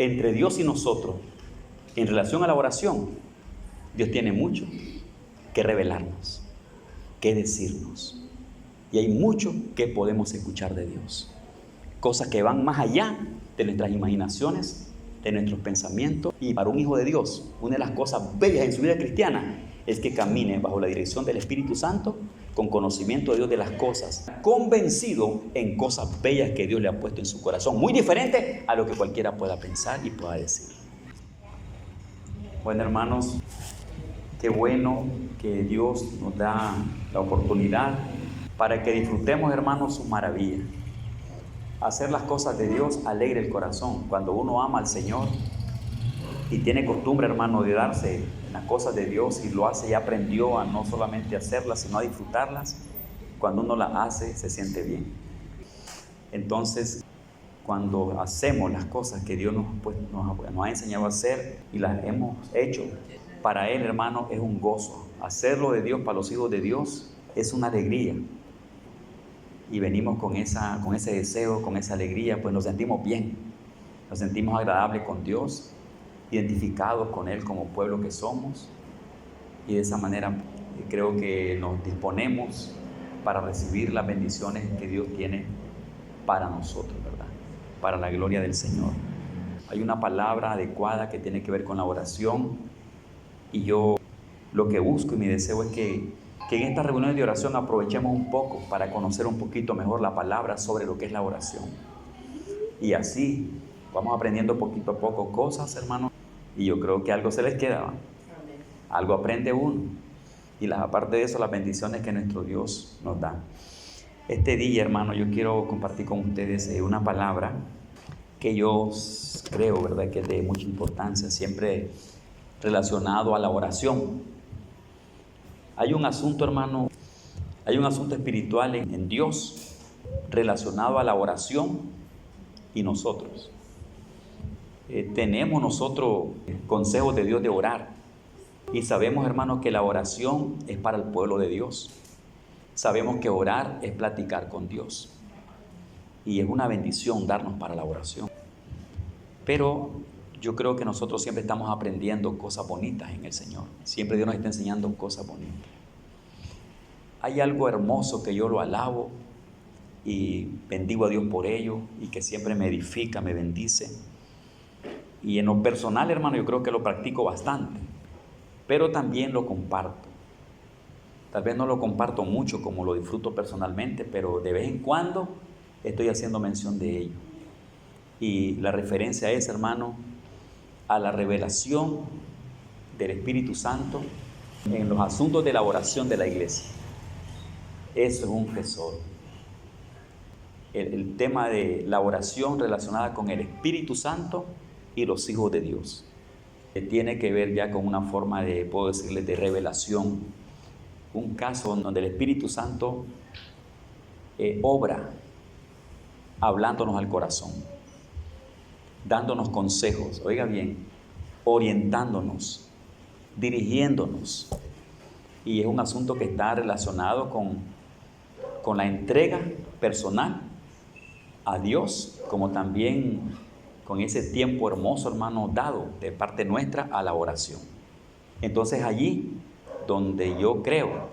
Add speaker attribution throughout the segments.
Speaker 1: entre Dios y nosotros, en relación a la oración, Dios tiene mucho que revelarnos, que decirnos. Y hay mucho que podemos escuchar de Dios. Cosas que van más allá de nuestras imaginaciones, de nuestros pensamientos. Y para un hijo de Dios, una de las cosas bellas en su vida cristiana es que camine bajo la dirección del Espíritu Santo, con conocimiento de Dios de las cosas, convencido en cosas bellas que Dios le ha puesto en su corazón, muy diferente a lo que cualquiera pueda pensar y pueda decir. Bueno, hermanos, qué bueno que Dios nos da la oportunidad para que disfrutemos, hermanos, sus maravillas. Hacer las cosas de Dios alegra el corazón. Cuando uno ama al Señor y tiene costumbre, hermano, de darse en las cosas de Dios y lo hace y aprendió a no solamente hacerlas, sino a disfrutarlas, cuando uno las hace, se siente bien. Entonces, cuando hacemos las cosas que Dios nos ha enseñado a hacer y las hemos hecho, para Él, hermano, es un gozo. Hacerlo de Dios para los hijos de Dios es una alegría. Y venimos con ese deseo, con esa alegría, pues nos sentimos bien, nos sentimos agradables con Dios, identificados con Él como pueblo que somos, y de esa manera creo que nos disponemos para recibir las bendiciones que Dios tiene para nosotros, ¿verdad? Para la gloria del Señor. Hay una palabra adecuada que tiene que ver con la oración, y yo lo que busco y mi deseo es que en estas reuniones de oración aprovechemos un poco para conocer un poquito mejor la palabra sobre lo que es la oración. Y así vamos aprendiendo poquito a poco cosas, hermanos, y yo creo que algo se les queda, ¿va? Algo aprende uno. Y aparte de eso, las bendiciones que nuestro Dios nos da. Este día, hermano, yo quiero compartir con ustedes una palabra que yo creo, ¿verdad?, que es de mucha importancia, siempre relacionado a la oración. Hay un asunto, hermano, hay un asunto espiritual en Dios relacionado a la oración y nosotros. Tenemos nosotros consejos de Dios de orar, y sabemos, hermano, que la oración es para el pueblo de Dios. Sabemos que orar es platicar con Dios, y es una bendición darnos para la oración. Pero yo creo que nosotros siempre estamos aprendiendo cosas bonitas en el Señor. Siempre Dios nos está enseñando cosas bonitas. Hay algo hermoso que yo lo alabo y bendigo a Dios por ello, y que siempre me edifica, me bendice. Y en lo personal, hermano, yo creo que lo practico bastante, pero también lo comparto. Tal vez no lo comparto mucho como lo disfruto personalmente, pero de vez en cuando estoy haciendo mención de ello. Y la referencia es, hermano, a la revelación del Espíritu Santo en los asuntos de la oración de la iglesia. Eso es un tesoro. El tema de la oración relacionada con el Espíritu Santo y los hijos de Dios, que tiene que ver ya con una forma de, puedo decirles, de revelación. Un caso donde el Espíritu Santo obra hablándonos al corazón, dándonos consejos, oiga bien, orientándonos, dirigiéndonos. Y es un asunto que está relacionado con la entrega personal a Dios, como también con ese tiempo hermoso, hermano, dado de parte nuestra a la oración. Entonces allí donde yo creo,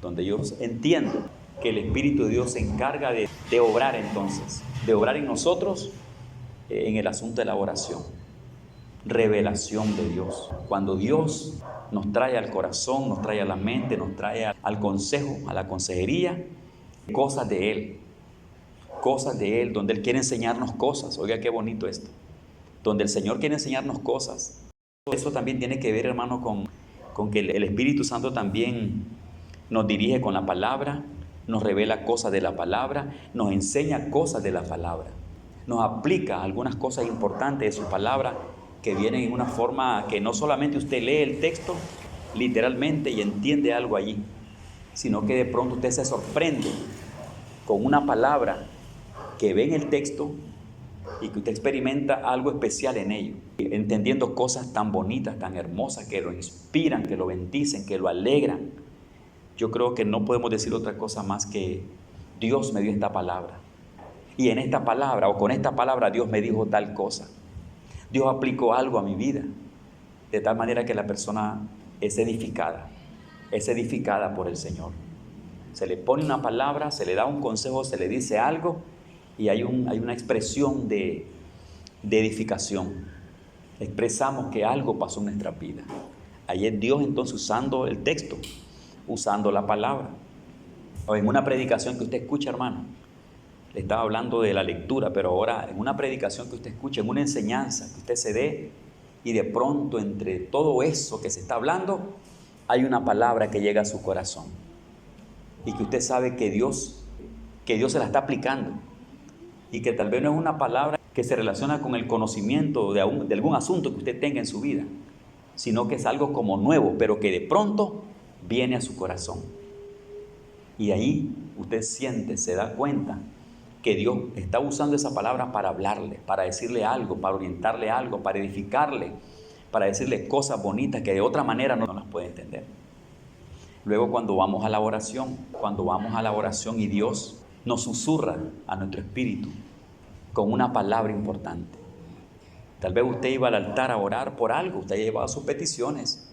Speaker 1: donde yo entiendo que el Espíritu de Dios se encarga de obrar entonces, de obrar en nosotros en el asunto de la oración. Revelación de Dios. Cuando Dios nos trae al corazón, nos trae a la mente, nos trae al consejo, a la consejería, cosas de Él, donde Él quiere enseñarnos cosas. Oiga, qué bonito esto. Donde el Señor quiere enseñarnos cosas. Eso también tiene que ver, hermano, con que el Espíritu Santo también nos dirige con la palabra, nos revela cosas de la palabra, nos enseña cosas de la palabra, nos aplica algunas cosas importantes de su palabra que vienen en una forma que no solamente usted lee el texto literalmente y entiende algo allí, sino que de pronto usted se sorprende con una palabra que ve en el texto y que usted experimenta algo especial en ello, entendiendo cosas tan bonitas, tan hermosas, que lo inspiran, que lo bendicen, que lo alegran. Yo creo que no podemos decir otra cosa más que Dios me dio esta palabra, y en esta palabra o con esta palabra Dios me dijo tal cosa. Dios aplicó algo a mi vida, de tal manera que la persona es edificada por el Señor. Se le pone una palabra, se le da un consejo, se le dice algo y hay una expresión de edificación. Expresamos que algo pasó en nuestra vida. Ahí es Dios entonces usando el texto, usando la palabra. O en una predicación que usted escucha, hermano, le estaba hablando de la lectura, pero ahora en una predicación que usted escuche, en una enseñanza que usted se dé, y de pronto entre todo eso que se está hablando, hay una palabra que llega a su corazón y que usted sabe que Dios se la está aplicando y que tal vez no es una palabra que se relaciona con el conocimiento de algún asunto que usted tenga en su vida, sino que es algo como nuevo, pero que de pronto viene a su corazón. Y ahí usted siente, se da cuenta que Dios está usando esa palabra para hablarle, para decirle algo, para orientarle algo, para edificarle, para decirle cosas bonitas que de otra manera no las puede entender. Luego cuando vamos a la oración y Dios nos susurra a nuestro espíritu con una palabra importante. Tal vez usted iba al altar a orar por algo, usted llevaba sus peticiones.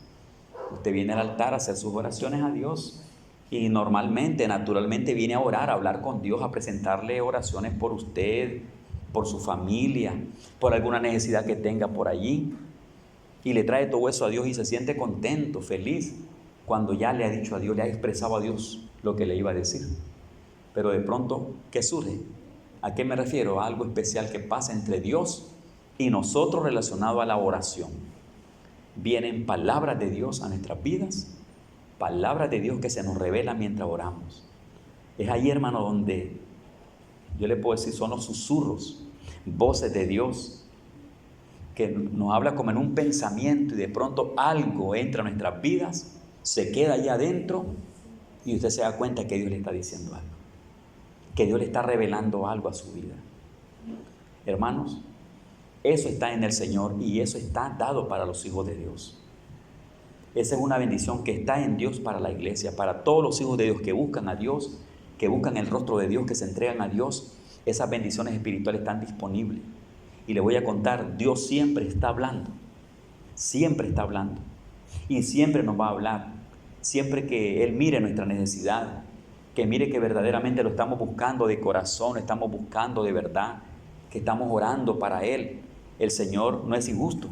Speaker 1: Usted viene al altar a hacer sus oraciones a Dios y naturalmente viene a orar, a hablar con Dios, a presentarle oraciones por usted, por su familia, por alguna necesidad que tenga por allí. Y le trae todo eso a Dios y se siente contento, feliz, cuando ya le ha dicho a Dios, le ha expresado a Dios lo que le iba a decir. Pero de pronto, ¿qué surge? ¿A qué me refiero? A algo especial que pasa entre Dios y nosotros relacionado a la oración. Vienen palabras de Dios a nuestras vidas, palabras de Dios que se nos revelan mientras oramos. Es ahí, hermano, donde yo le puedo decir, son los susurros, voces de Dios, que nos habla como en un pensamiento y de pronto algo entra a nuestras vidas, se queda allá adentro y usted se da cuenta que Dios le está diciendo algo, que Dios le está revelando algo a su vida. Hermanos, eso está en el Señor y eso está dado para los hijos de Dios. Esa es una bendición que está en Dios para la iglesia, para todos los hijos de Dios que buscan a Dios, que buscan el rostro de Dios, que se entregan a Dios. Esas bendiciones espirituales están disponibles. Y le voy a contar, Dios siempre está hablando y siempre nos va a hablar, siempre que Él mire nuestra necesidad, que mire que verdaderamente lo estamos buscando de corazón, lo estamos buscando de verdad, que estamos orando para Él. El Señor no es injusto,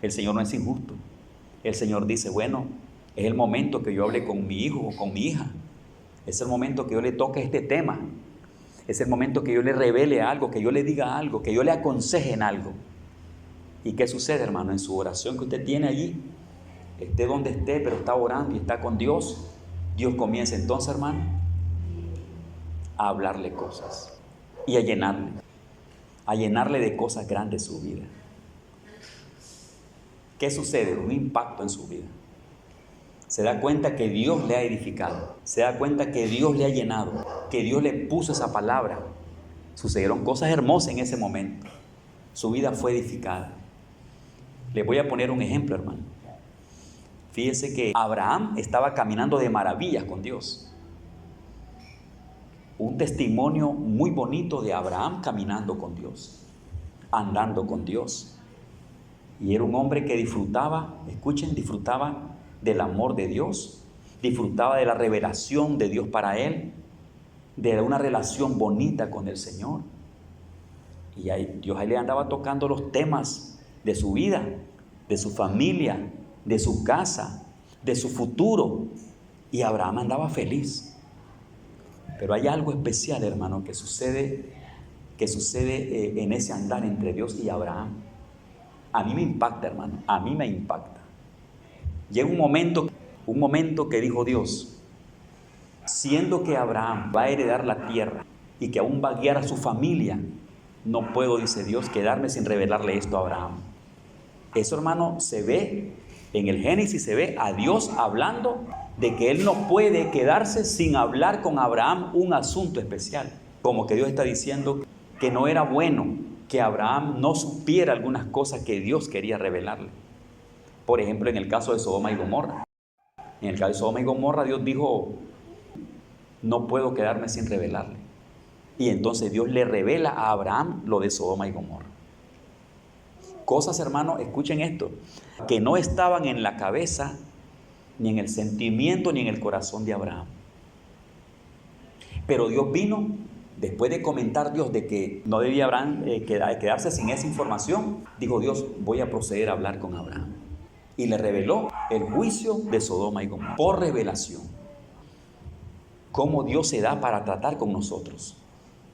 Speaker 1: el Señor dice, bueno, es el momento que yo hable con mi hijo o con mi hija, es el momento que yo le toque este tema, es el momento que yo le revele algo, que yo le diga algo, que yo le aconseje en algo. ¿Y qué sucede, hermano? En su oración que usted tiene allí, esté donde esté, pero está orando y está con Dios, Dios comienza entonces, hermano, a hablarle cosas y a llenarle de cosas grandes su vida. ¿Qué sucede? Un impacto en su vida. Se da cuenta que Dios le ha edificado, se da cuenta que Dios le ha llenado, que Dios le puso esa palabra. Sucedieron cosas hermosas en ese momento. Su vida fue edificada. Le voy a poner un ejemplo, hermano. Fíjese que Abraham estaba caminando de maravillas con Dios. Un testimonio muy bonito de Abraham caminando con Dios, andando con Dios. Y era un hombre que disfrutaba del amor de Dios, disfrutaba de la revelación de Dios para él, de una relación bonita con el Señor. Y Dios ahí le andaba tocando los temas de su vida, de su familia, de su casa, de su futuro. Y Abraham andaba feliz. Pero hay algo especial, hermano, que sucede en ese andar entre Dios y Abraham. A mí me impacta, hermano, a mí me impacta. Llega un momento que dijo Dios, siendo que Abraham va a heredar la tierra y que aún va a guiar a su familia, no puedo, dice Dios, quedarme sin revelarle esto a Abraham. Eso, hermano, se ve en el Génesis, se ve a Dios hablando de que Él no puede quedarse sin hablar con Abraham un asunto especial. Como que Dios está diciendo que no era bueno que Abraham no supiera algunas cosas que Dios quería revelarle. Por ejemplo, en el caso de Sodoma y Gomorra. En el caso de Sodoma y Gomorra, Dios dijo, no puedo quedarme sin revelarle. Y entonces Dios le revela a Abraham lo de Sodoma y Gomorra. Cosas, hermano, escuchen esto, que no estaban en la cabeza, ni en el sentimiento, ni en el corazón de Abraham. Pero Dios vino, después de comentar Dios de que no debía Abraham quedarse sin esa información, dijo Dios, voy a proceder a hablar con Abraham. Y le reveló el juicio de Sodoma y Gomorra, por revelación. Cómo Dios se da para tratar con nosotros.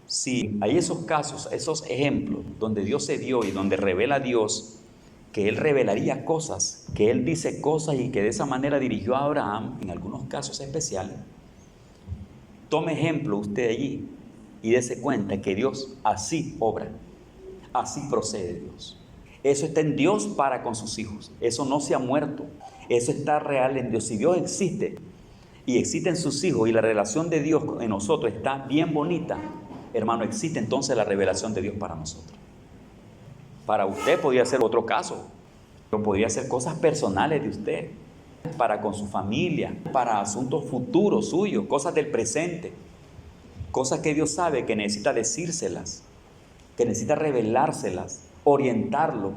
Speaker 1: Si hay esos casos, esos ejemplos donde Dios se dio y donde revela a Dios que Él revelaría cosas, que Él dice cosas y que de esa manera dirigió a Abraham, en algunos casos especiales, tome ejemplo usted allí y dése cuenta que Dios así obra, así procede Dios. Eso está en Dios para con sus hijos, eso no se ha muerto, eso está real en Dios. Si Dios existe y existen sus hijos y la relación de Dios en nosotros está bien bonita, hermano, existe entonces la revelación de Dios para nosotros. Para usted podría ser otro caso, pero podría ser cosas personales de usted, para con su familia, para asuntos futuros suyos, cosas del presente, cosas que Dios sabe que necesita decírselas, que necesita revelárselas, orientarlo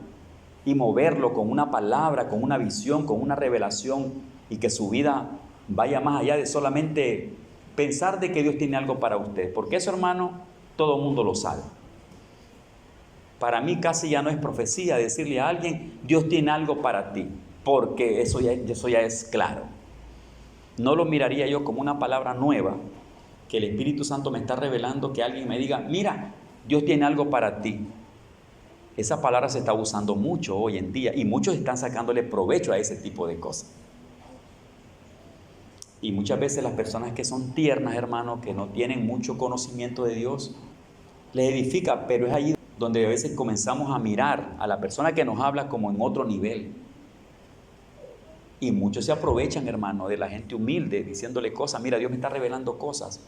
Speaker 1: y moverlo con una palabra, con una visión, con una revelación, y que su vida vaya más allá de solamente pensar de que Dios tiene algo para usted, porque eso, hermano, todo el mundo lo sabe. Para mí casi ya no es profecía decirle a alguien, Dios tiene algo para ti, porque eso ya es claro. No lo miraría yo como una palabra nueva, que el Espíritu Santo me está revelando, que alguien me diga, mira, Dios tiene algo para ti. Esa palabra se está usando mucho hoy en día y muchos están sacándole provecho a ese tipo de cosas. Y muchas veces las personas que son tiernas, hermano, que no tienen mucho conocimiento de Dios, les edifica, pero es ahí donde a veces comenzamos a mirar a la persona que nos habla como en otro nivel. Y muchos se aprovechan, hermano, de la gente humilde, diciéndole cosas. Mira, Dios me está revelando cosas.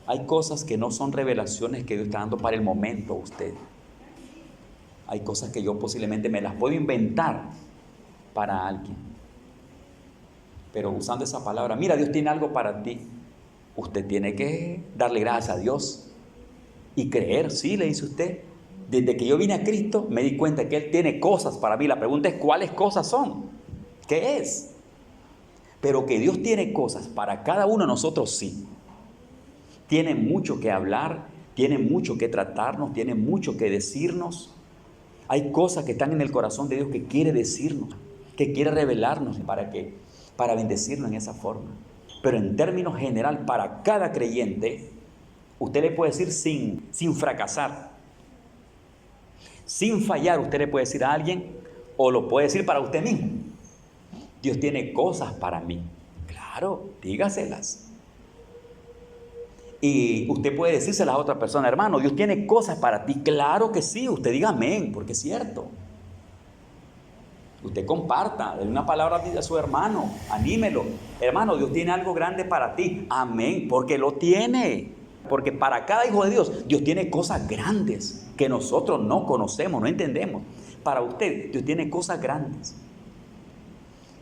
Speaker 1: Hay cosas que no son revelaciones que Dios está dando para el momento a usted. Hay cosas que yo posiblemente me las puedo inventar para alguien. Pero usando esa palabra, mira, Dios tiene algo para ti. Usted tiene que darle gracias a Dios y creer, sí, le dice usted. Desde que yo vine a Cristo me di cuenta que Él tiene cosas para mí. La pregunta es, ¿cuáles cosas son? ¿Qué es? Pero que Dios tiene cosas para cada uno de nosotros, sí. Tiene mucho que hablar, tiene mucho que tratarnos, tiene mucho que decirnos. Hay cosas que están en el corazón de Dios que quiere decirnos, que quiere revelarnos para bendecirnos en esa forma. Pero en términos general, para cada creyente, usted le puede decir sin fracasar, sin fallar, usted le puede decir a alguien, o lo puede decir para usted mismo. Dios tiene cosas para mí. Claro, dígaselas. Y usted puede decírselas a otra persona, hermano, Dios tiene cosas para ti. Claro que sí, usted diga amén, porque es cierto. Usted comparta, dé una palabra a su hermano, anímelo. Hermano, Dios tiene algo grande para ti. Amén, porque lo tiene. Porque para cada hijo de Dios, Dios tiene cosas grandes que nosotros no conocemos, no entendemos. Para usted, Dios tiene cosas grandes.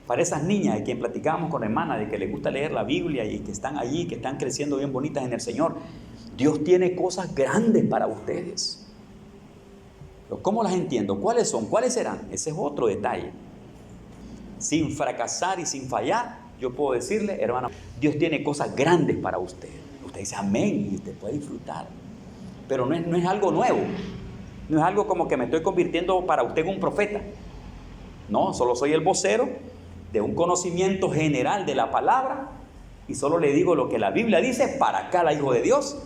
Speaker 1: Para esas niñas de quien platicábamos con hermana, de que les gusta leer la Biblia y que están allí, que están creciendo bien bonitas en el Señor, Dios tiene cosas grandes para ustedes. Pero ¿cómo las entiendo? ¿Cuáles son? ¿Cuáles serán? Ese es otro detalle. Sin fracasar y sin fallar, yo puedo decirle, hermano, Dios tiene cosas grandes para usted. Usted dice amén y usted puede disfrutar. Pero no es algo nuevo. No es algo como que me estoy convirtiendo para usted en un profeta. No, solo soy el vocero de un conocimiento general de la palabra y solo le digo lo que la Biblia dice para cada hijo de Dios,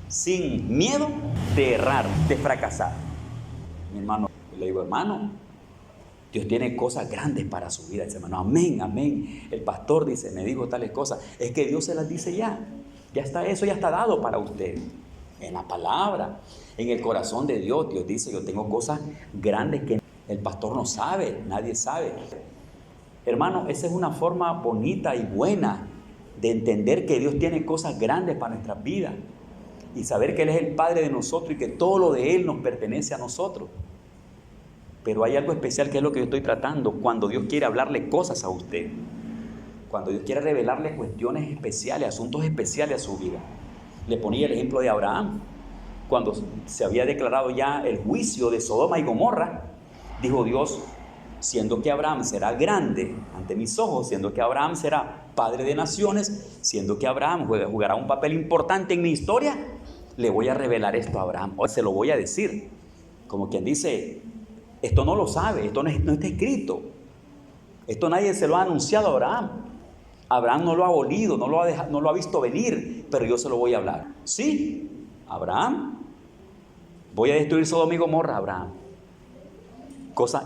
Speaker 1: sin miedo de errar, de fracasar. Mi hermano, le digo, hermano, Dios tiene cosas grandes para su vida. Dice, hermano, amén, amén. El pastor dice, me dijo tales cosas. Es que Dios se las dice ya. Ya está, eso ya está dado para usted. En la palabra, en el corazón de Dios. Dios dice, yo tengo cosas grandes que el pastor no sabe, nadie sabe. Hermano, esa es una forma bonita y buena de entender que Dios tiene cosas grandes para nuestras vidas y saber que Él es el Padre de nosotros y que todo lo de Él nos pertenece a nosotros. Pero hay algo especial que es lo que yo estoy tratando cuando Dios quiere hablarle cosas a usted, cuando Dios quiere revelarle cuestiones especiales, asuntos especiales a su vida. Le ponía el ejemplo de Abraham, cuando se había declarado ya el juicio de Sodoma y Gomorra. Dijo Dios, siendo que Abraham será grande ante mis ojos, siendo que Abraham será padre de naciones, siendo que Abraham jugará un papel importante en mi historia, le voy a revelar esto a Abraham, o se lo voy a decir. Como quien dice, esto no lo sabe, esto no está escrito, esto nadie se lo ha anunciado a Abraham. Abraham no lo ha olido, no lo ha visto venir, pero yo se lo voy a hablar. Sí, Abraham, voy a destruir Sodoma y Gomorra, Abraham.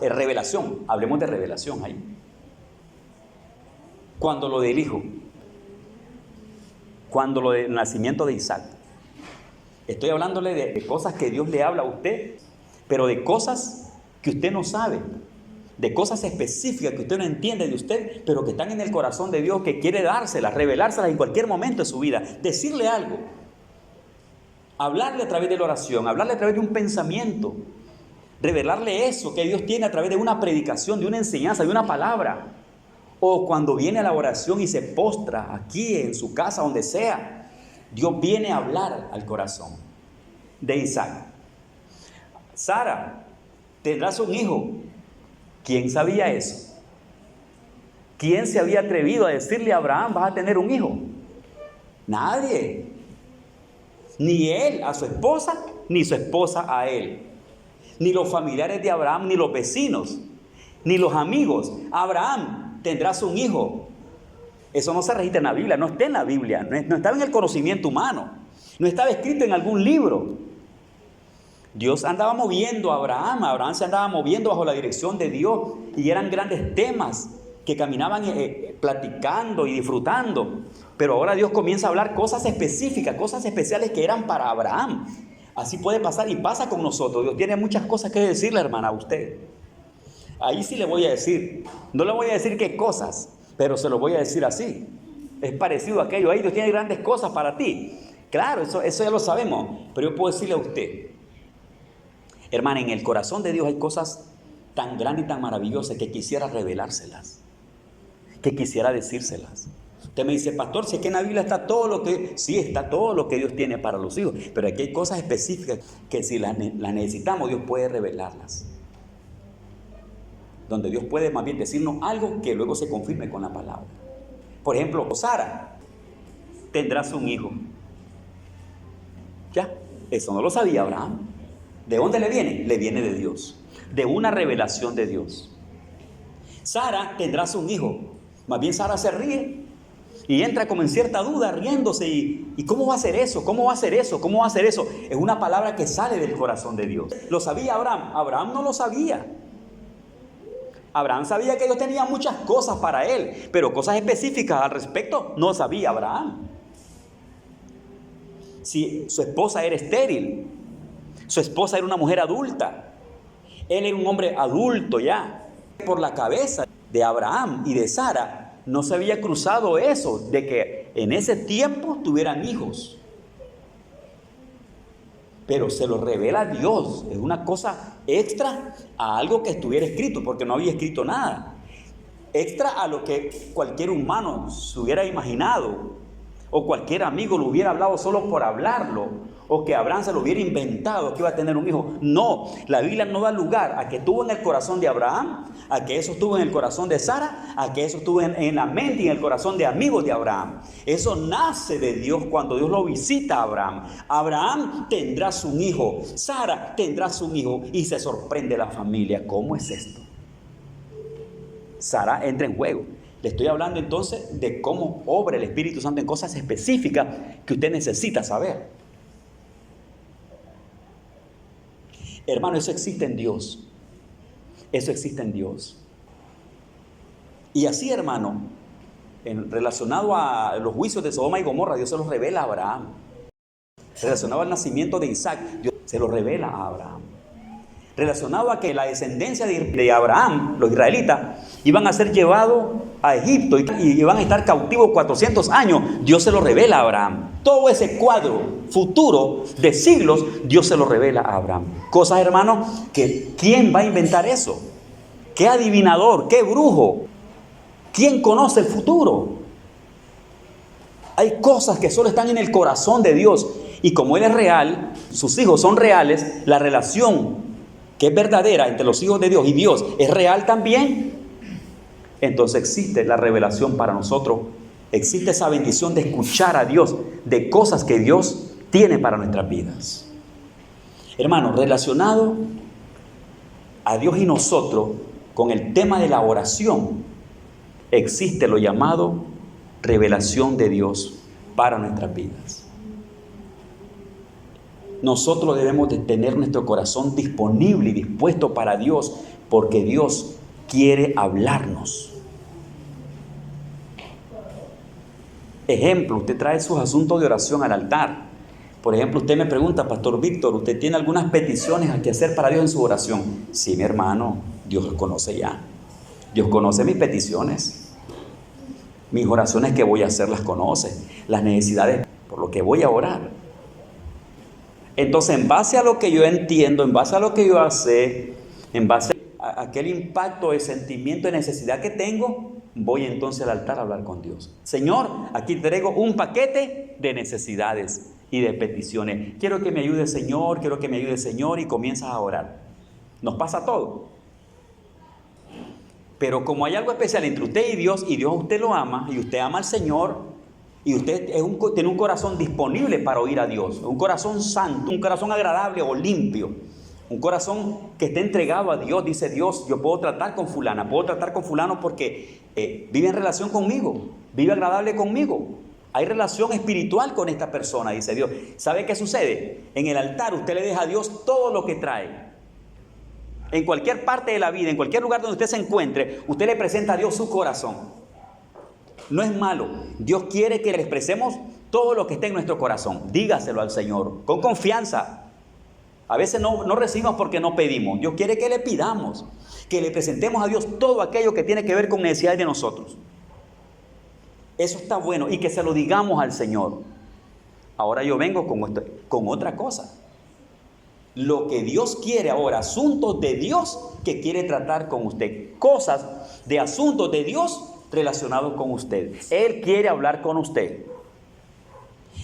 Speaker 1: Revelación, hablemos de revelación ahí. Cuando lo del hijo, cuando lo del nacimiento de Isaac, estoy hablándole de cosas que Dios le habla a usted, pero de cosas que usted no sabe, de cosas específicas que usted no entiende de usted, pero que están en el corazón de Dios, que quiere dárselas, revelárselas en cualquier momento de su vida, decirle algo, hablarle a través de la oración, hablarle a través de un pensamiento, revelarle eso que Dios tiene a través de una predicación, de una enseñanza, de una palabra. O cuando viene a la oración y se postra aquí en su casa, donde sea, Dios viene a hablar al corazón de Isaac. Sara, tendrás un hijo. ¿Quién sabía eso? ¿Quién se había atrevido a decirle a Abraham, vas a tener un hijo? Nadie. Ni él a su esposa, ni su esposa a él. Ni los familiares de Abraham, ni los vecinos, ni los amigos. Abraham, tendrás un hijo. Eso no se registra en la Biblia, no está en la Biblia, no estaba en el conocimiento humano, no estaba escrito en algún libro. Dios andaba moviendo a Abraham se andaba moviendo bajo la dirección de Dios, y eran grandes temas que caminaban platicando y disfrutando. Pero ahora Dios comienza a hablar cosas específicas, cosas especiales que eran para Abraham. Así puede pasar y pasa con nosotros. Dios tiene muchas cosas que decirle, hermana, a usted. Ahí sí le voy a decir, no le voy a decir qué cosas, pero se lo voy a decir así. Es parecido a aquello, ahí Dios tiene grandes cosas para ti. Claro, eso ya lo sabemos, pero yo puedo decirle a usted, hermana, en el corazón de Dios hay cosas tan grandes y tan maravillosas que quisiera revelárselas, que quisiera decírselas. Usted me dice, pastor, si es que en la Biblia está todo lo que... Sí, está todo lo que Dios tiene para los hijos, pero aquí hay cosas específicas que si las necesitamos, Dios puede revelarlas. Donde Dios puede más bien decirnos algo que luego se confirme con la palabra. Por ejemplo, Sara, tendrás un hijo. Ya, eso no lo sabía Abraham. ¿De dónde le viene? Le viene de Dios, de una revelación de Dios. Sara, tendrás un hijo. Más bien Sara se ríe y entra como en cierta duda, riéndose. ¿Y cómo va a ser eso? ¿Cómo va a ser eso? ¿Cómo va a ser eso? Es una palabra que sale del corazón de Dios. ¿Lo sabía Abraham? Abraham no lo sabía. Abraham sabía que Dios tenía muchas cosas para él, pero cosas específicas al respecto no sabía Abraham. Si su esposa era estéril, su esposa era una mujer adulta, él era un hombre adulto ya. Por la cabeza de Abraham y de Sara no se había cruzado eso, de que en ese tiempo tuvieran hijos. Pero se lo revela Dios, es una cosa extra a algo que estuviera escrito, porque no había escrito nada. Extra a lo que cualquier humano se hubiera imaginado, o cualquier amigo lo hubiera hablado solo por hablarlo, o que Abraham se lo hubiera inventado que iba a tener un hijo. No, la Biblia no da lugar a que estuvo en el corazón de Abraham, a que eso estuvo en el corazón de Sara, a que eso estuvo en la mente y en el corazón de amigos de Abraham. Eso nace de Dios cuando Dios lo visita a Abraham. Abraham, tendrás un hijo, Sara, tendrás un hijo, y se sorprende la familia. ¿Cómo es esto? Sara entra en juego. Le estoy hablando entonces de cómo obra el Espíritu Santo en cosas específicas que usted necesita saber. Hermano, eso existe en Dios. Eso existe en Dios. Y así, hermano, relacionado a los juicios de Sodoma y Gomorra, Dios se los revela a Abraham. Relacionado al nacimiento de Isaac, Dios se lo revela a Abraham. Relacionado a que la descendencia de Abraham, los israelitas, iban a ser llevados a Egipto y iban a estar cautivos 400 años, Dios se lo revela a Abraham. Todo ese cuadro futuro de siglos, Dios se lo revela a Abraham. Cosas, hermanos, que ¿quién va a inventar eso? ¿Qué adivinador? ¿Qué brujo? ¿Quién conoce el futuro? Hay cosas que solo están en el corazón de Dios. Y como Él es real, sus hijos son reales, la relación que es verdadera entre los hijos de Dios y Dios es real también, entonces existe la revelación para nosotros. Existe esa bendición de escuchar a Dios de cosas que Dios tiene para nuestras vidas. Hermano, relacionado a Dios y nosotros con el tema de la oración, existe lo llamado revelación de Dios para nuestras vidas. Nosotros debemos de tener nuestro corazón disponible y dispuesto para Dios, porque Dios quiere hablarnos. Ejemplo, usted trae sus asuntos de oración al altar. Por ejemplo, usted me pregunta, Pastor Víctor, ¿usted tiene algunas peticiones que hacer para Dios en su oración? Sí, mi hermano, Dios los conoce ya. Dios conoce mis peticiones. Mis oraciones que voy a hacer las conoce. Las necesidades por lo que voy a orar. Entonces, en base a lo que yo entiendo, en base a lo que yo sé, en base a aquel impacto de sentimiento de necesidad que tengo, voy entonces al altar a hablar con Dios. Señor, aquí te traigo un paquete de necesidades y de peticiones. Quiero que me ayude, Señor, quiero que me ayude, Señor, y comienzas a orar. Nos pasa todo. Pero como hay algo especial entre usted y Dios a usted lo ama, y usted ama al Señor, y usted tiene un corazón disponible para oír a Dios, un corazón santo, un corazón agradable o limpio, un corazón que esté entregado a Dios. Dice Dios, yo puedo tratar con fulana, puedo tratar con fulano porque vive en relación conmigo, vive agradable conmigo. Hay relación espiritual con esta persona, dice Dios. ¿Sabe qué sucede? En el altar usted le deja a Dios todo lo que trae. En cualquier parte de la vida, en cualquier lugar donde usted se encuentre, usted le presenta a Dios su corazón. No es malo. Dios quiere que le expresemos todo lo que está en nuestro corazón. Dígaselo al Señor con confianza. A veces no recibimos porque no pedimos. Dios quiere que le pidamos, que le presentemos a Dios todo aquello que tiene que ver con necesidades de nosotros. Eso está bueno, y que se lo digamos al Señor. Ahora yo vengo con otra cosa. Lo que Dios quiere ahora, asuntos de Dios que quiere tratar con usted. Cosas de asuntos de Dios relacionados con usted. Él quiere hablar con usted.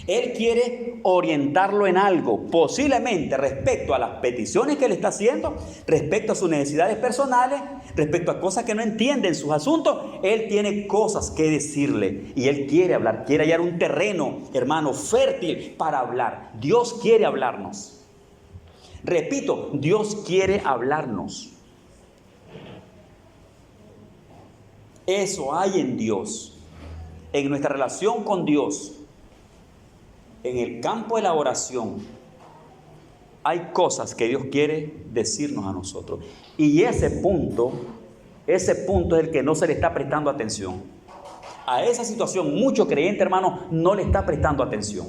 Speaker 1: Él quiere orientarlo en algo, posiblemente respecto a las peticiones que le está haciendo, respecto a sus necesidades personales, respecto a cosas que no entiende en sus asuntos. Él tiene cosas que decirle y Él quiere hablar, quiere hallar un terreno, hermano, fértil para hablar. Dios quiere hablarnos. Repito, Dios quiere hablarnos. Eso hay en Dios, en nuestra relación con Dios. En el campo de la oración hay cosas que Dios quiere decirnos a nosotros. Y ese punto es el que no se le está prestando atención. A esa situación muchos creyentes, hermanos, no le está prestando atención.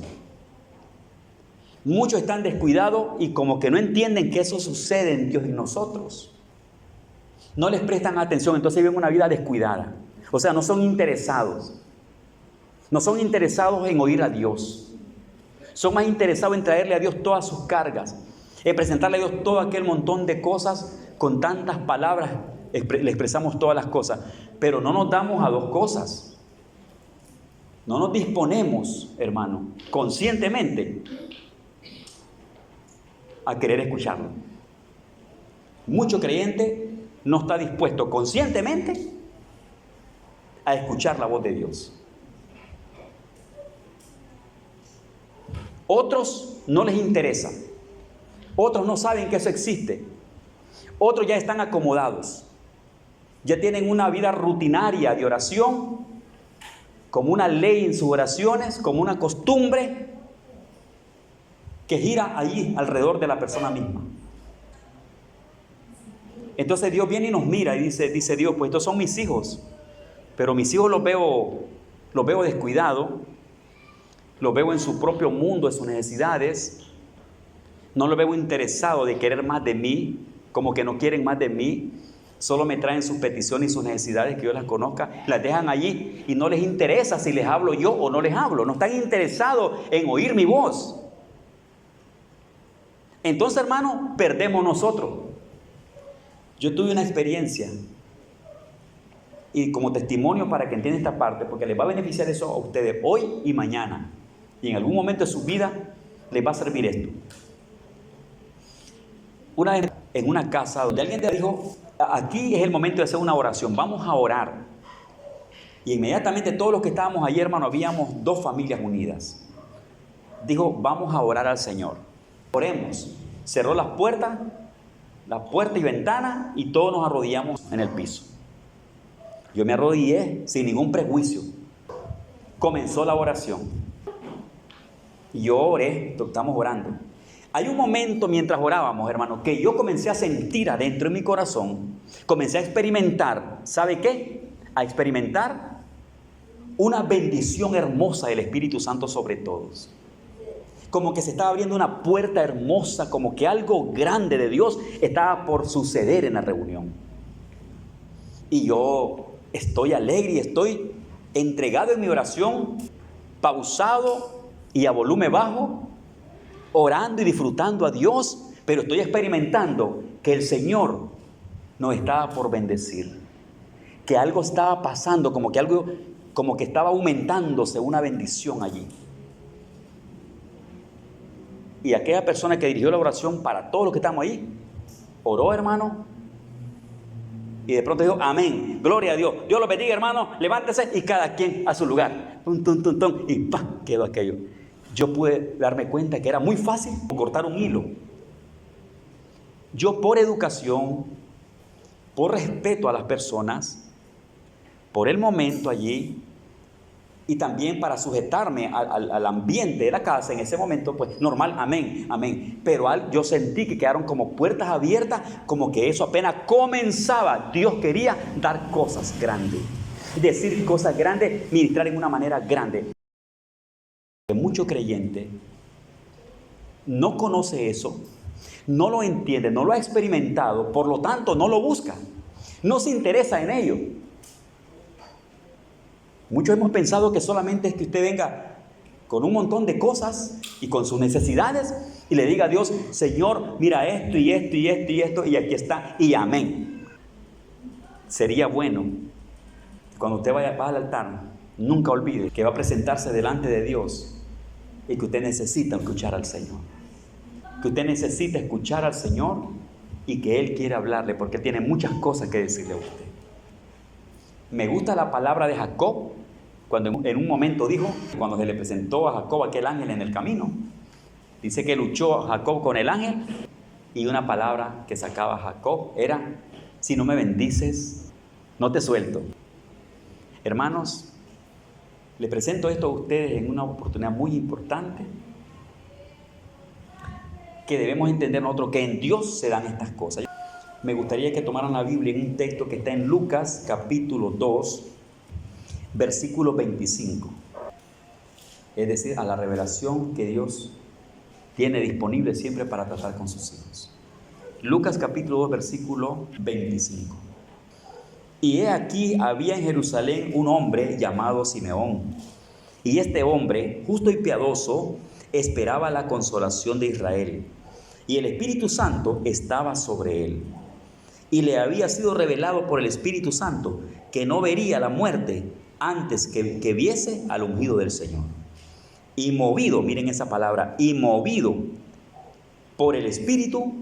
Speaker 1: Muchos están descuidados y como que no entienden que eso sucede en Dios y nosotros. No les prestan atención, entonces viven una vida descuidada. O sea, no son interesados. No son interesados en oír a Dios. Son más interesados en traerle a Dios todas sus cargas, en presentarle a Dios todo aquel montón de cosas. Con tantas palabras le expresamos todas las cosas, pero no nos damos a dos cosas. No nos disponemos, hermano, conscientemente a querer escucharlo. Mucho creyente no está dispuesto conscientemente a escuchar la voz de Dios. Otros no les interesa. Otros no saben que eso existe. Otros ya están acomodados. Ya tienen una vida rutinaria de oración, como una ley en sus oraciones, como una costumbre que gira allí alrededor de la persona misma. Entonces Dios viene y nos mira y dice Dios, pues estos son mis hijos, pero mis hijos los veo descuidados. Lo veo en su propio mundo, en sus necesidades. No lo veo interesado de querer más de mí, como que no quieren más de mí. Solo me traen sus peticiones y sus necesidades, que yo las conozca. Las dejan allí y no les interesa si les hablo yo o no les hablo. No están interesados en oír mi voz. Entonces, hermano, perdemos nosotros. Yo tuve una experiencia, y como testimonio para que entiendan esta parte, porque les va a beneficiar eso a ustedes hoy y mañana. Y en algún momento de su vida les va a servir esto. Una vez en una casa donde alguien te dijo, aquí es el momento de hacer una oración, vamos a orar. Y inmediatamente todos los que estábamos allí, hermano, habíamos 2 familias unidas. Dijo, vamos a orar al Señor. Oremos. Cerró las puertas y ventanas, y todos nos arrodillamos en el piso. Yo me arrodillé sin ningún prejuicio. Comenzó la oración. Y yo oré, estamos orando. Hay un momento mientras orábamos, hermano, que yo comencé a sentir adentro de mi corazón, comencé a experimentar, ¿sabe qué? A experimentar una bendición hermosa del Espíritu Santo sobre todos. Como que se estaba abriendo una puerta hermosa, como que algo grande de Dios estaba por suceder en la reunión. Y yo estoy alegre y estoy entregado en mi oración, pausado y a volumen bajo, orando y disfrutando a Dios, pero estoy experimentando que el Señor nos estaba por bendecir, que algo estaba pasando, como que estaba aumentándose una bendición allí. Y aquella persona que dirigió la oración para todos los que estamos ahí, oró, hermano, y de pronto dijo, amén, gloria a Dios, Dios los bendiga, hermano, levántese y cada quien a su lugar, y ¡pam!, quedó aquello. Yo pude darme cuenta que era muy fácil cortar un hilo. Yo, por educación, por respeto a las personas, por el momento allí, y también para sujetarme al ambiente de la casa en ese momento, pues normal, amén, amén. Pero yo sentí que quedaron como puertas abiertas, como que eso apenas comenzaba. Dios quería dar cosas grandes, decir cosas grandes, ministrar en una manera grande. Mucho creyente no conoce eso, no lo entiende, no lo ha experimentado, por lo tanto no lo busca, no se interesa en ello. Muchos hemos pensado que solamente es que usted venga con un montón de cosas y con sus necesidades y le diga a Dios, Señor, mira esto y esto y esto y esto, y aquí está, y amén. Sería bueno, cuando usted vaya al altar, nunca olvide que va a presentarse delante de Dios y que usted necesita escuchar al Señor. Que usted necesita escuchar al Señor y que Él quiere hablarle, porque Él tiene muchas cosas que decirle a usted. Me gusta la palabra de Jacob, cuando en un momento dijo, cuando se le presentó a Jacob aquel ángel en el camino, dice que luchó Jacob con el ángel, y una palabra que sacaba Jacob era, si no me bendices, no te suelto. Hermanos, les presento esto a ustedes en una oportunidad muy importante, que debemos entender nosotros que en Dios se dan estas cosas. Me gustaría que tomaran la Biblia en un texto que está en Lucas capítulo 2, versículo 25. Es decir, a la revelación que Dios tiene disponible siempre para tratar con sus hijos. Lucas capítulo 2, versículo 25. Y he aquí, había en Jerusalén un hombre llamado Simeón. Y este hombre, justo y piadoso, esperaba la consolación de Israel. Y el Espíritu Santo estaba sobre él. Y le había sido revelado por el Espíritu Santo que no vería la muerte antes que viese al ungido del Señor. Y movido, miren esa palabra, y movido por el Espíritu,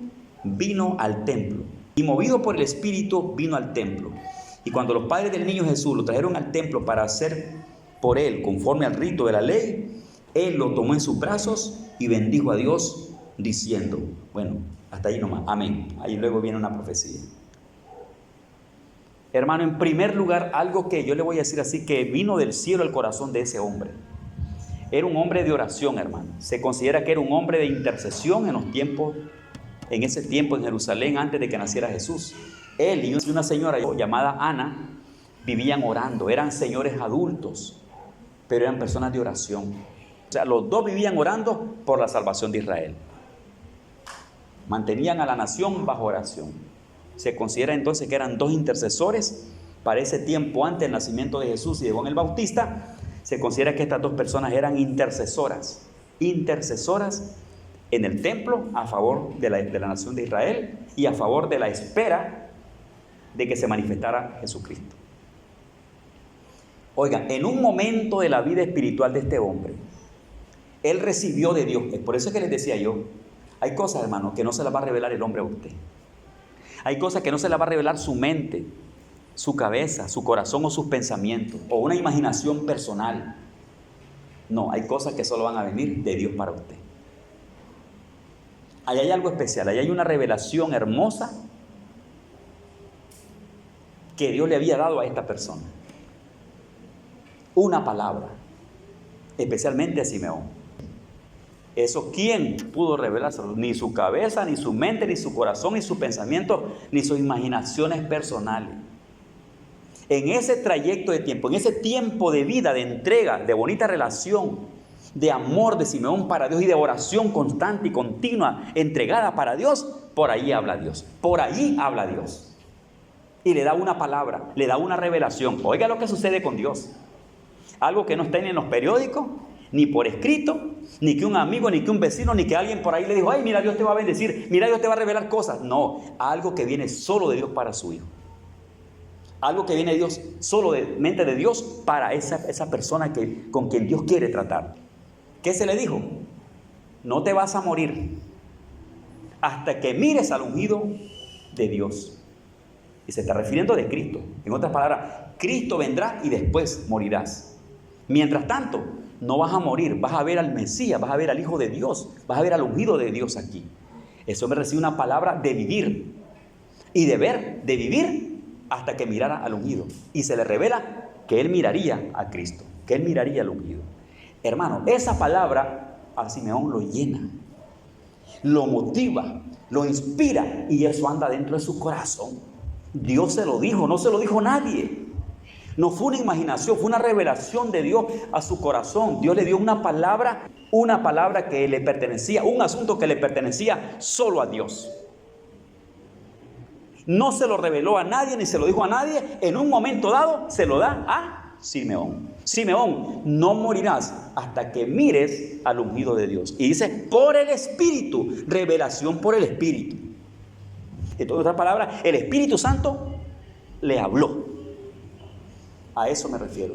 Speaker 1: vino al templo. Y movido por el Espíritu, vino al templo. Y cuando los padres del niño Jesús lo trajeron al templo para hacer por él conforme al rito de la ley, él lo tomó en sus brazos y bendijo a Dios diciendo, bueno, hasta ahí nomás, amén. Ahí luego viene una profecía. Hermano, en primer lugar, algo que yo le voy a decir así, que vino del cielo al corazón de ese hombre. Era un hombre de oración, hermano. Se considera que era un hombre de intercesión en ese tiempo en Jerusalén, antes de que naciera Jesús. Él y una señora llamada Ana vivían orando. Eran señores adultos, pero eran personas de oración. O sea, los dos vivían orando por la salvación de Israel. Mantenían a la nación bajo oración. Se considera entonces que eran dos intercesores para ese tiempo antes del nacimiento de Jesús y de Juan el Bautista. Se considera que estas dos personas eran intercesoras en el templo a favor de la nación de Israel y a favor de la espera de que se manifestara Jesucristo. Oigan, en un momento de la vida espiritual de este hombre, él recibió de Dios. Por eso es que les decía yo, hay cosas, hermano, que no se las va a revelar el hombre a usted. Hay cosas que no se las va a revelar su mente, su cabeza, su corazón o sus pensamientos, o una imaginación personal. No, hay cosas que solo van a venir de Dios para usted. Ahí hay algo especial, ahí hay una revelación hermosa que Dios le había dado a esta persona. Una palabra, especialmente a Simeón. Eso, ¿quién pudo revelárselo? Ni su cabeza, ni su mente, ni su corazón, ni sus pensamientos, ni sus imaginaciones personales. En ese trayecto de tiempo, en ese tiempo de vida, de entrega, de bonita relación, de amor de Simeón para Dios y de oración constante y continua, entregada para Dios, por ahí habla Dios. Por ahí habla Dios. Y le da una palabra, le da una revelación. Oiga lo que sucede con Dios. Algo que no está ni en los periódicos, ni por escrito, ni que un amigo, ni que un vecino, ni que alguien por ahí le dijo, ay, mira, Dios te va a bendecir, mira, Dios te va a revelar cosas. No, algo que viene solo de Dios para su hijo. Algo que viene de Dios, solo de mente de Dios para esa persona con quien Dios quiere tratar. ¿Qué se le dijo? No te vas a morir hasta que mires al ungido de Dios. Y se está refiriendo de Cristo. En otras palabras, Cristo vendrá y después morirás. Mientras tanto, no vas a morir, vas a ver al Mesías, vas a ver al Hijo de Dios, vas a ver al ungido de Dios aquí. Eso me recibe una palabra de vivir y de ver, de vivir hasta que mirara al ungido. Y se le revela que él miraría a Cristo, que él miraría al ungido. Hermano, esa palabra a Simeón lo llena, lo motiva, lo inspira y eso anda dentro de su corazón. Dios se lo dijo, no se lo dijo nadie. No fue una imaginación, fue una revelación de Dios a su corazón. Dios le dio una palabra que le pertenecía, un asunto que le pertenecía solo a Dios. No se lo reveló a nadie, ni se lo dijo a nadie. En un momento dado se lo da a Simeón. Simeón, no morirás hasta que mires al ungido de Dios. Y dice, por el Espíritu, revelación por el Espíritu. En otras palabras, el Espíritu Santo le habló. A eso me refiero.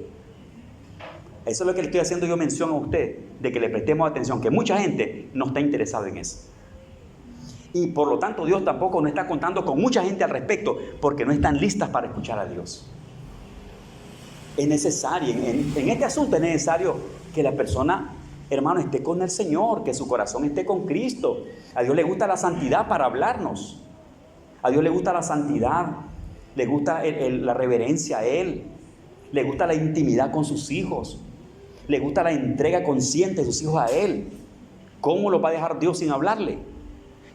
Speaker 1: Eso es lo que le estoy haciendo yo mención a usted, de que le prestemos atención, que mucha gente no está interesada en eso. Y por lo tanto Dios tampoco nos está contando con mucha gente al respecto, porque no están listas para escuchar a Dios. Es necesario, en este asunto es necesario que la persona, hermano, esté con el Señor, que su corazón esté con Cristo. A Dios le gusta la santidad para hablarnos. A Dios le gusta la santidad, le gusta la reverencia a Él. Le gusta la intimidad con sus hijos. Le gusta la entrega consciente de sus hijos a Él. ¿Cómo lo va a dejar Dios sin hablarle?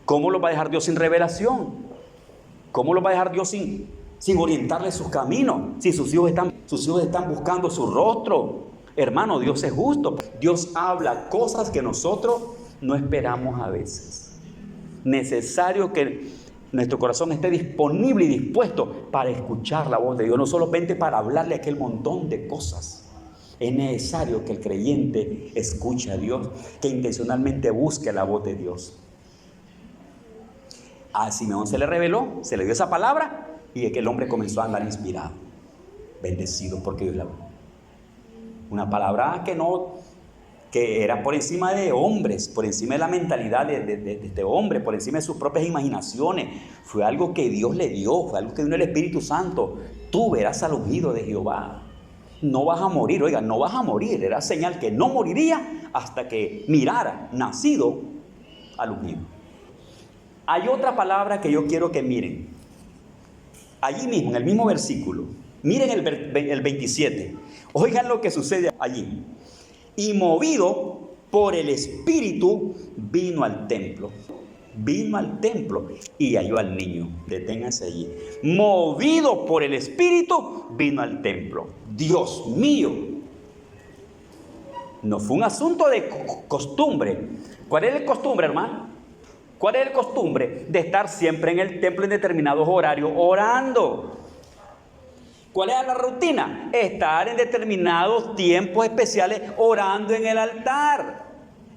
Speaker 1: ¿Cómo lo va a dejar Dios sin revelación? ¿Cómo lo va a dejar Dios sin orientarle sus caminos? Si sus hijos están buscando su rostro. Hermano, Dios es justo. Dios habla cosas que nosotros no esperamos a veces. Necesario que nuestro corazón esté disponible y dispuesto para escuchar la voz de Dios, no solamente para hablarle aquel montón de cosas. Es necesario que el creyente escuche a Dios, que intencionalmente busque la voz de Dios. A Simeón se le reveló, se le dio esa palabra y aquel hombre comenzó a andar inspirado, bendecido porque Dios le habló. Una palabra que era por encima de hombres, por encima de la mentalidad de este hombre, por encima de sus propias imaginaciones. Fue algo que Dios le dio, fue algo que dio el Espíritu Santo. Tú verás al ungido de Jehová. No vas a morir, oiga, no vas a morir. Era señal que no moriría hasta que mirara, nacido, al ungido. Hay otra palabra que yo quiero que miren. Allí mismo, en el mismo versículo. Miren el 27. Oigan lo que sucede allí. Y movido por el Espíritu, vino al templo. Vino al templo y halló al niño. Deténganse allí. Movido por el Espíritu, vino al templo. Dios mío. No fue un asunto de costumbre. ¿Cuál es la costumbre, hermano? ¿Cuál es la costumbre? De estar siempre en el templo en determinados horarios orando. ¿Cuál era la rutina? Estar en determinados tiempos especiales orando en el altar,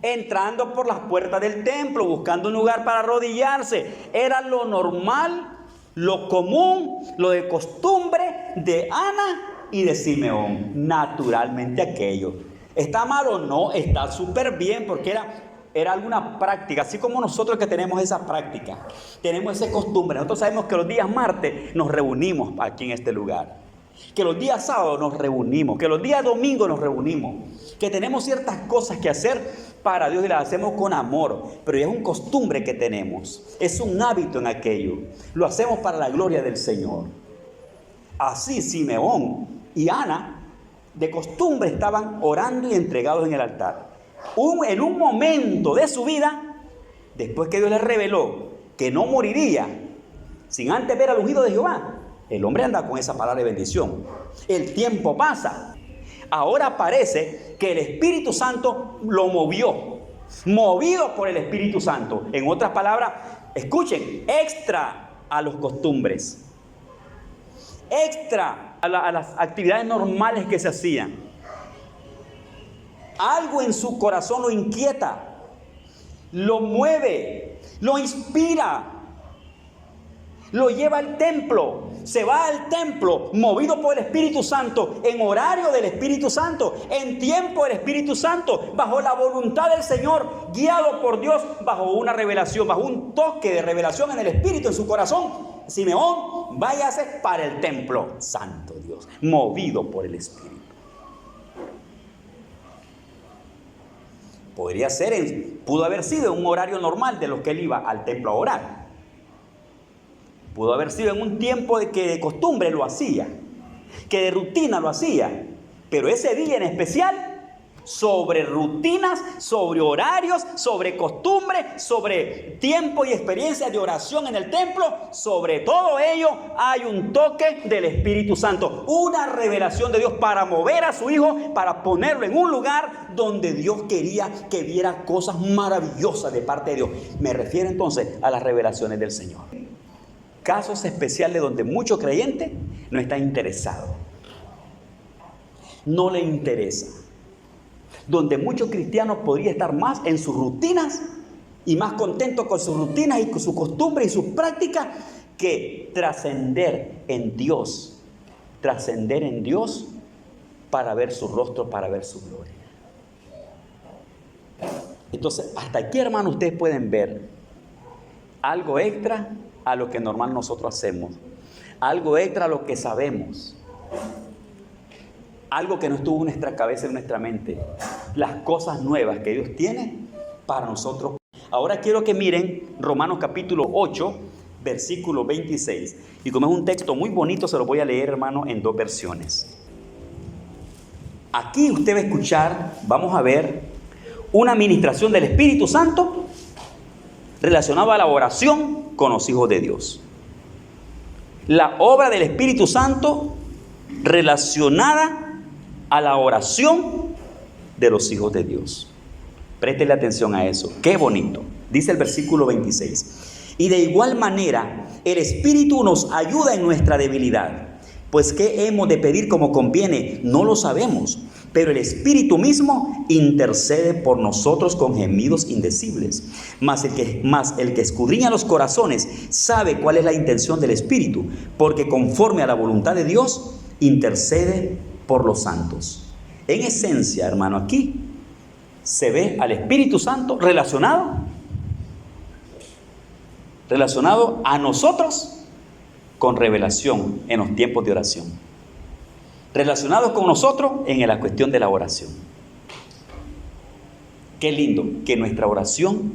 Speaker 1: entrando por las puertas del templo, buscando un lugar para arrodillarse. Era lo normal, lo común, lo de costumbre de Ana y de Simeón. Naturalmente aquello. ¿Está mal o no? Está súper bien porque era era alguna práctica, así como nosotros que tenemos esa práctica, tenemos esa costumbre. Nosotros sabemos que los días martes nos reunimos aquí en este lugar, que los días sábados nos reunimos, que los días domingos nos reunimos, que tenemos ciertas cosas que hacer para Dios y las hacemos con amor, pero es una costumbre que tenemos, es un hábito en aquello, lo hacemos para la gloria del Señor. Así Simeón y Ana de costumbre estaban orando y entregados en el altar. En un momento de su vida, después que Dios les reveló que no moriría sin antes ver al ungido de Jehová, el hombre anda con esa palabra de bendición. El tiempo pasa. Ahora parece que el Espíritu Santo lo movió, movido por el Espíritu Santo. En otras palabras, escuchen, extra a las costumbres, extra a las actividades normales que se hacían. Algo en su corazón lo inquieta, lo mueve, lo inspira, lo lleva al templo, se va al templo movido por el Espíritu Santo, en horario del Espíritu Santo, en tiempo del Espíritu Santo, bajo la voluntad del Señor, guiado por Dios, bajo una revelación, bajo un toque de revelación en el Espíritu, en su corazón. Simeón, váyase para el templo, santo Dios, movido por el Espíritu. Podría ser, pudo haber sido en un horario normal de los que él iba al templo a orar. Pudo haber sido en un tiempo de que de costumbre lo hacía, que de rutina lo hacía. Pero ese día en especial, sobre rutinas, sobre horarios, sobre costumbre, sobre tiempo y experiencia de oración en el templo, sobre todo ello hay un toque del Espíritu Santo, una revelación de Dios para mover a su hijo, para ponerlo en un lugar donde Dios quería que viera cosas maravillosas de parte de Dios. Me refiero entonces a las revelaciones del Señor. Casos especiales donde muchos creyentes no están interesados, no le interesa. Donde muchos cristianos podrían estar más en sus rutinas y más contentos con sus rutinas y con sus costumbres y sus prácticas que trascender en Dios para ver su rostro, para ver su gloria. Entonces, hasta aquí, hermanos, ustedes pueden ver algo extra a lo que normal nosotros hacemos, algo extra a lo que sabemos. Algo que no estuvo en nuestra cabeza, en nuestra mente. Las cosas nuevas que Dios tiene para nosotros. Ahora quiero que miren Romanos capítulo 8, versículo 26. Y como es un texto muy bonito, se lo voy a leer, hermano, en dos versiones. Aquí usted va a escuchar, vamos a ver, una administración del Espíritu Santo relacionada a la oración con los hijos de Dios. La obra del Espíritu Santo relacionada a la oración de los hijos de Dios. Préstele atención a eso. Qué bonito. Dice el versículo 26. Y de igual manera, el Espíritu nos ayuda en nuestra debilidad. Pues ¿qué hemos de pedir como conviene? No lo sabemos. Pero el Espíritu mismo intercede por nosotros con gemidos indecibles. Mas el que escudriña los corazones sabe cuál es la intención del Espíritu, porque conforme a la voluntad de Dios, intercede por los santos. En esencia, hermano, aquí se ve al Espíritu Santo relacionado a nosotros con revelación en los tiempos de oración, relacionado con nosotros en la cuestión de la oración. Qué lindo que nuestra oración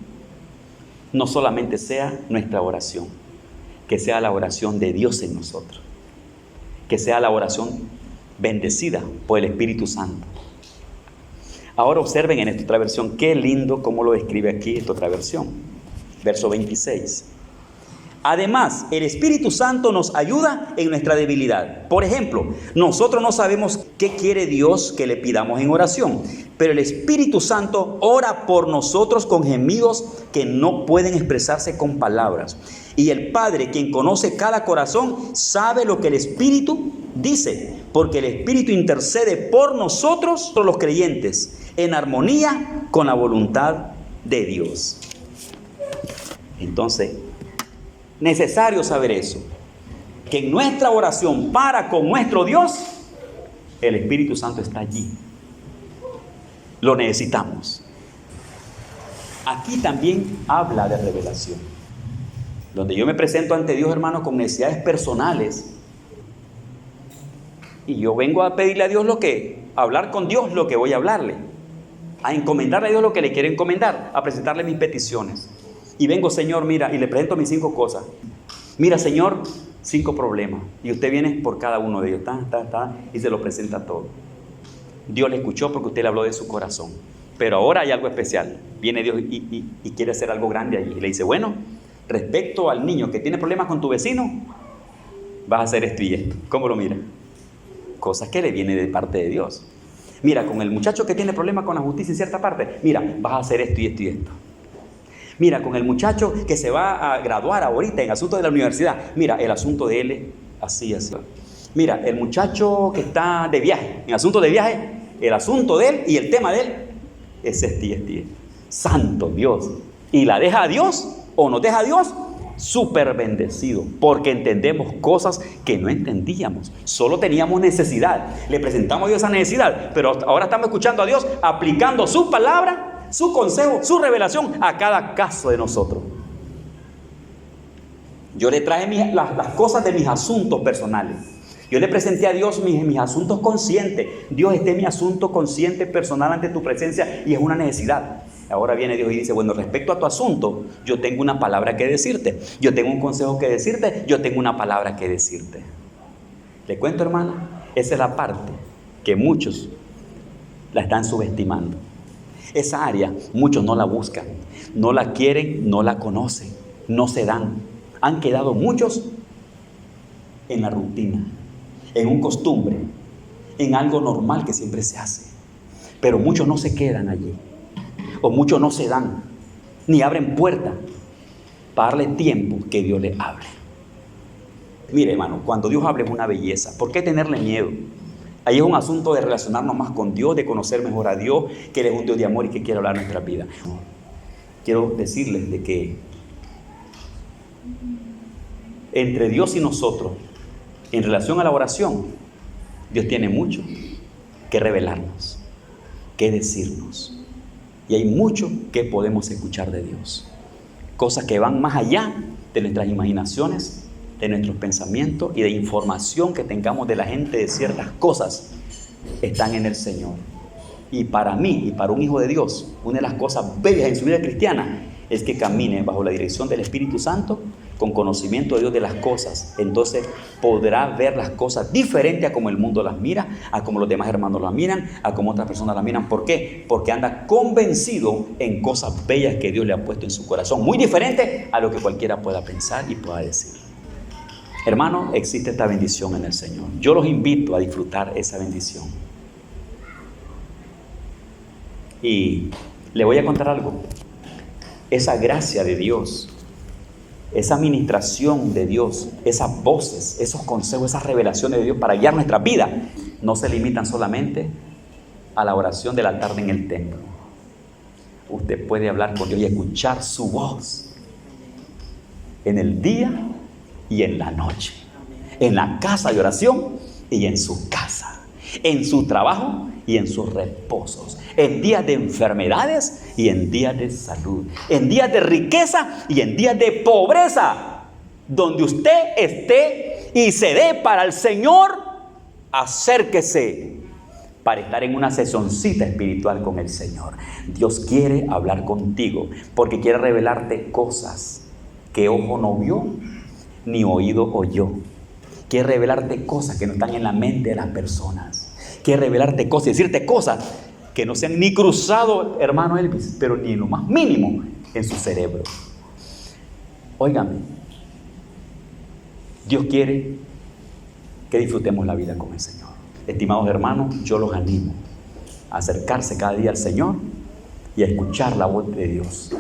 Speaker 1: no solamente sea nuestra oración, que sea la oración de Dios en nosotros, que sea la oración bendecida por el Espíritu Santo. Ahora observen en esta otra versión, qué lindo cómo lo describe aquí esta otra versión. Verso 26. Además, el Espíritu Santo nos ayuda en nuestra debilidad. Por ejemplo, nosotros no sabemos qué quiere Dios que le pidamos en oración, pero el Espíritu Santo ora por nosotros con gemidos que no pueden expresarse con palabras. Y el Padre, quien conoce cada corazón, sabe lo que el Espíritu dice, porque el Espíritu intercede por nosotros, por los creyentes, en armonía con la voluntad de Dios. Entonces, necesario saber eso, que en nuestra oración para con nuestro Dios, el Espíritu Santo está allí. Lo necesitamos. Aquí también habla de revelación, donde yo me presento ante Dios, hermano, con necesidades personales. Y yo vengo a pedirle a Dios a hablar con Dios lo que voy a hablarle, a encomendarle a Dios lo que le quiero encomendar, a presentarle mis peticiones. Y vengo, Señor, mira, y le presento mis 5 cosas. Mira, Señor, 5 problemas. Y usted viene por cada uno de ellos, y se lo presenta todo. Dios le escuchó porque usted le habló de su corazón. Pero ahora hay algo especial. Viene Dios y quiere hacer algo grande allí. Y le dice, bueno, respecto al niño que tiene problemas con tu vecino, vas a hacer esto y esto. ¿Cómo lo mira? Cosas que le vienen de parte de Dios. Mira, con el muchacho que tiene problemas con la justicia en cierta parte, mira, vas a hacer esto y esto y esto. Mira, con el muchacho que se va a graduar ahorita en asunto de la universidad, mira, el asunto de él es así. Mira, el muchacho que está de viaje, en asunto de viaje, el asunto de él y el tema de él es este y este. Santo Dios. Y la deja a Dios o nos deja a Dios súper bendecido, porque entendemos cosas que no entendíamos. Solo teníamos necesidad. Le presentamos a Dios esa necesidad, pero ahora estamos escuchando a Dios aplicando su palabra, su consejo, su revelación a cada caso de nosotros. Yo le traje las cosas de mis asuntos personales. Yo le presenté a Dios mis asuntos conscientes. Dios, este es mi asunto consciente personal ante tu presencia y es una necesidad. Ahora viene Dios y dice, bueno, respecto a tu asunto, yo tengo una palabra que decirte. Yo tengo un consejo que decirte. Yo tengo una palabra que decirte. ¿Le cuento, hermana? Esa es la parte que muchos la están subestimando. Esa área muchos no la buscan, no la quieren, no la conocen, no se dan. Han quedado muchos en la rutina, en un costumbre, en algo normal que siempre se hace. Pero muchos no se quedan allí, o muchos no se dan, ni abren puerta para darle tiempo que Dios les hable. Mire, hermano, cuando Dios habla es una belleza. ¿Por qué tenerle miedo? Ahí es un asunto de relacionarnos más con Dios, de conocer mejor a Dios, que Él es un Dios de amor y que quiere hablar en nuestra vida. Quiero decirles de que entre Dios y nosotros, en relación a la oración, Dios tiene mucho que revelarnos, que decirnos. Y hay mucho que podemos escuchar de Dios. Cosas que van más allá de nuestras imaginaciones, de nuestros pensamientos y de información que tengamos de la gente de ciertas cosas, están en el Señor. Y para mí y para un hijo de Dios, una de las cosas bellas en su vida cristiana es que camine bajo la dirección del Espíritu Santo con conocimiento de Dios de las cosas. Entonces podrá ver las cosas diferente a como el mundo las mira, a como los demás hermanos las miran, a como otras personas las miran. ¿Por qué? Porque anda convencido en cosas bellas que Dios le ha puesto en su corazón, muy diferente a lo que cualquiera pueda pensar y pueda decir. Hermano, existe esta bendición en el Señor. Yo los invito a disfrutar esa bendición. Y le voy a contar algo. Esa gracia de Dios, esa administración de Dios, esas voces, esos consejos, esas revelaciones de Dios para guiar nuestra vida, no se limitan solamente a la oración de la tarde en el templo. Usted puede hablar con Dios y escuchar su voz en el día y en la noche, en la casa de oración y en su casa, en su trabajo y en sus reposos, en días de enfermedades y en días de salud, en días de riqueza y en días de pobreza. Donde usted esté y se dé para el Señor, acérquese para estar en una sesioncita espiritual con el Señor. Dios quiere hablar contigo porque quiere revelarte cosas que ojo no vio ni oído oyó. Quiere revelarte cosas que no están en la mente de las personas. Quiere revelarte cosas y decirte cosas que no se han ni cruzado, hermano Elvis, pero ni en lo más mínimo en su cerebro. Óigame, Dios quiere que disfrutemos la vida con el Señor. Estimados hermanos, yo los animo a acercarse cada día al Señor y a escuchar la voz de Dios.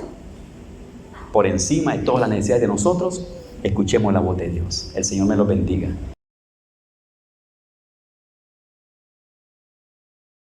Speaker 1: Por encima de todas las necesidades de nosotros, escuchemos la voz de Dios. El Señor me los bendiga.